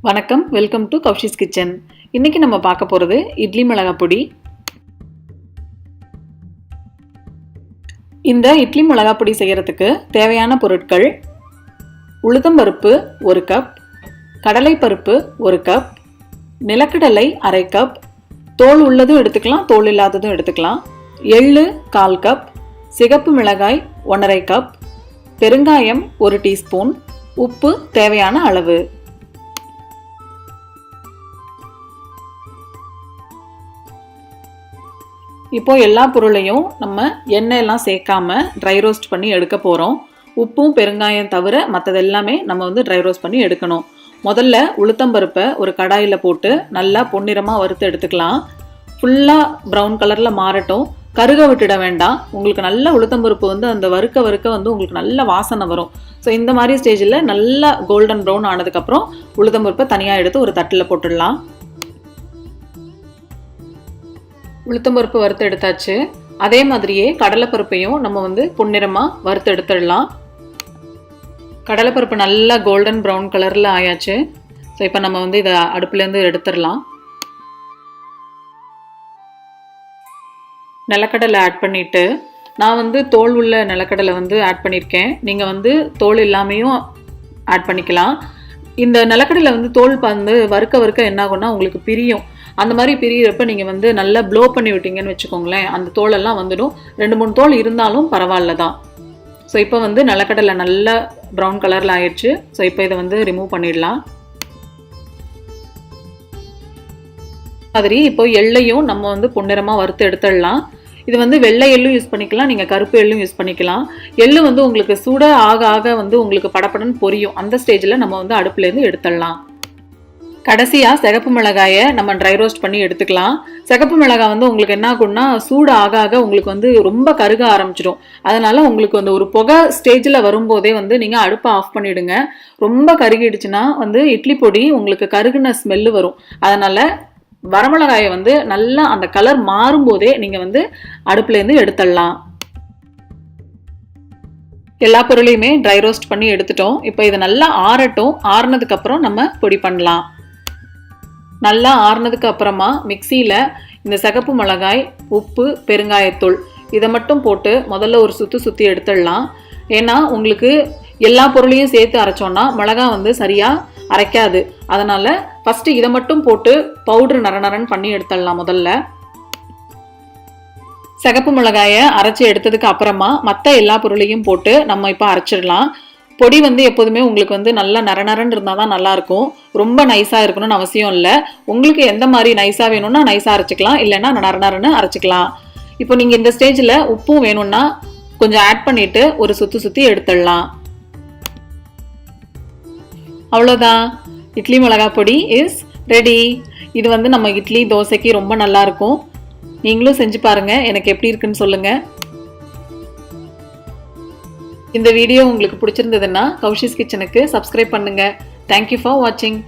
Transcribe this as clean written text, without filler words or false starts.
வணக்கம், welcome to கௌஷிஸ் kitchen. இன்னைக்கு நம்ம பார்க்க போகிறது இட்லி மிளகாய் பொடி. இந்த இட்லி மிளகாய் பொடி செய்கிறதுக்கு தேவையான பொருட்கள்: உளுத்தம்பருப்பு 1 கப், கடலைப்பருப்பு 1 கப், நிலக்கடலை அரை கப், தோல் உள்ளதும் எடுத்துக்கலாம், தோல் இல்லாததும் எடுத்துக்கலாம், எள்ளு 1/4 கப், சிகப்பு மிளகாய் 1/2 கப், பெருங்காயம் 1 டீஸ்பூன், உப்பு தேவையான அளவு. இப்போ எல்லா பொருளையும் நம்ம எண்ணெயெல்லாம் சேர்க்காம ட்ரை ரோஸ்ட் பண்ணி எடுக்க போகிறோம். உப்பும் பெருங்காயம் தவிர மற்றது எல்லாமே நம்ம ட்ரை ரோஸ்ட் பண்ணி எடுக்கணும். முதல்ல உளுத்தம்பருப்பை ஒரு கடாயில் போட்டு நல்லா பொன்னிறமாக வறுத்து எடுத்துக்கலாம். ஃபுல்லாக ப்ரௌன் கலரில் மாறட்டும், கருக விட்டுட வேண்டாம். உங்களுக்கு நல்ல உளுத்தம்பருப்பு அந்த வறுக்க உங்களுக்கு நல்ல வாசனை வரும். ஸோ இந்த மாதிரி ஸ்டேஜில் நல்லா கோல்டன் ப்ரௌன் ஆனதுக்கப்புறம் உளுத்தம்பருப்பை தனியாக எடுத்து ஒரு தட்டில் போட்டுடலாம். உளுத்தம்பருப்பு வறுத்து எடுத்தாச்சு. அதே மாதிரியே கடலைப்பருப்பையும் நம்ம பொன்னிறமாக வறுத்து எடுத்துடலாம். கடலைப்பருப்பு நல்லா கோல்டன் ப்ரௌன் கலரில் ஆயாச்சு. ஸோ இப்போ நம்ம இதை அடுப்புலேருந்து எடுத்துடலாம். நிலக்கடலை ஆட் பண்ணிவிட்டு, நான் தோல் உள்ள நிலக்கடலை ஆட் பண்ணியிருக்கேன். நீங்கள் தோல் இல்லாமையும் ஆட் பண்ணிக்கலாம். இந்த நிலக்கடலை தோல் வறுக்க என்ன ஆகும்னா உங்களுக்கு பிரியும். அந்த மாதிரி பிரியிறப்ப நீங்கள் நல்லா ப்ளோ பண்ணி விட்டீங்கன்னு வச்சுக்கோங்களேன், அந்த தோலெல்லாம் வந்துடும். 2-3 தோல் இருந்தாலும் பரவாயில்ல தான். ஸோ இப்போ நிலக்கடலை நல்லா ப்ரௌன் கலரில் ஆயிடுச்சு. ஸோ இப்போ இதை ரிமூவ் பண்ணிடலாம். மாதிரி இப்போ எள்ளையும் நம்ம பொன்னிறமாக வறுத்து எடுத்துடலாம். இது வெள்ளை எள்ளும் யூஸ் பண்ணிக்கலாம், நீங்கள் கருப்பு எள்ளும் யூஸ் பண்ணிக்கலாம். எள்ளு உங்களுக்கு சூட ஆக ஆக உங்களுக்கு படப்படன்னு பொரியும். அந்த ஸ்டேஜில் நம்ம அடுப்புலேருந்து எடுத்துடலாம். கடைசியாக சிகப்பு மிளகாயை நம்ம ட்ரை ரோஸ்ட் பண்ணி எடுத்துக்கலாம். சிகப்பு மிளகாய் உங்களுக்கு என்ன ஆகும்னா சூடு ஆக ஆக உங்களுக்கு ரொம்ப கருக ஆரம்பிச்சிடும். அதனால உங்களுக்கு ஒரு புகை ஸ்டேஜில் வரும்போதே நீங்கள் அடுப்பை ஆஃப் பண்ணிவிடுங்க. ரொம்ப கருகிடுச்சுன்னா இட்லி பொடி உங்களுக்கு கருகுன ஸ்மெல்லு வரும். அதனால் வரமிளகாயை நல்லா அந்த கலர் மாறும்போதே நீங்கள் அடுப்புலேருந்து எடுத்துடலாம். எல்லா பொருளையுமே ட்ரை ரோஸ்ட் பண்ணி எடுத்துட்டோம். இப்போ இதை நல்லா ஆறட்டும். ஆறுனதுக்கப்புறம் நம்ம பொடி பண்ணலாம். நல்லா ஆறுனதுக்கு அப்புறமா மிக்சியில் இந்த சிகப்பு மிளகாய், உப்பு, பெருங்காயத்தூள் இதை மட்டும் போட்டு முதல்ல ஒரு சுற்றி எடுத்துடலாம். ஏன்னா உங்களுக்கு எல்லா பொருளையும் சேர்த்து அரைச்சோன்னா மிளகாய் சரியாக அரைக்காது. அதனால் ஃபஸ்ட்டு இதை மட்டும் போட்டு பவுட்ரு நரநரன்னு பண்ணி எடுத்துடலாம். முதல்ல சிகப்பு மிளகாயை அரைச்சி எடுத்ததுக்கு அப்புறமா மற்ற எல்லா பொருளையும் போட்டு நம்ம இப்போ அரைச்சிடலாம். பொடி எப்போதுமே உங்களுக்கு நல்லா நரநரன்னு இருந்தால் தான் நல்லாயிருக்கும். ரொம்ப நைஸாக இருக்கணும்னு அவசியம் இல்லை. உங்களுக்கு எந்த மாதிரி நைஸாக வேணும்னா நைஸாக அரைச்சிக்கலாம், இல்லைன்னா நரநரன்னு அரைச்சிக்கலாம். இப்போ நீங்கள் இந்த ஸ்டேஜில் உப்பும் வேணும்னா கொஞ்சம் ஆட் பண்ணிவிட்டு ஒரு சுற்றி எடுத்துடலாம். அவ்வளோதான், இட்லி மிளகாய் பொடி இஸ் ரெடி. இது நம்ம இட்லி தோசைக்கு ரொம்ப நல்லாயிருக்கும். நீங்களும் செஞ்சு பாருங்கள், எனக்கு எப்படி இருக்குன்னு சொல்லுங்கள். இந்த வீடியோ உங்களுக்கு பிடிச்சிருந்ததுன்னா கௌஷிஸ் கிச்சனுக்கு சப்ஸ்கிரைப் பண்ணுங்கள். தேங்க்யூ ஃபார் வாட்சிங்.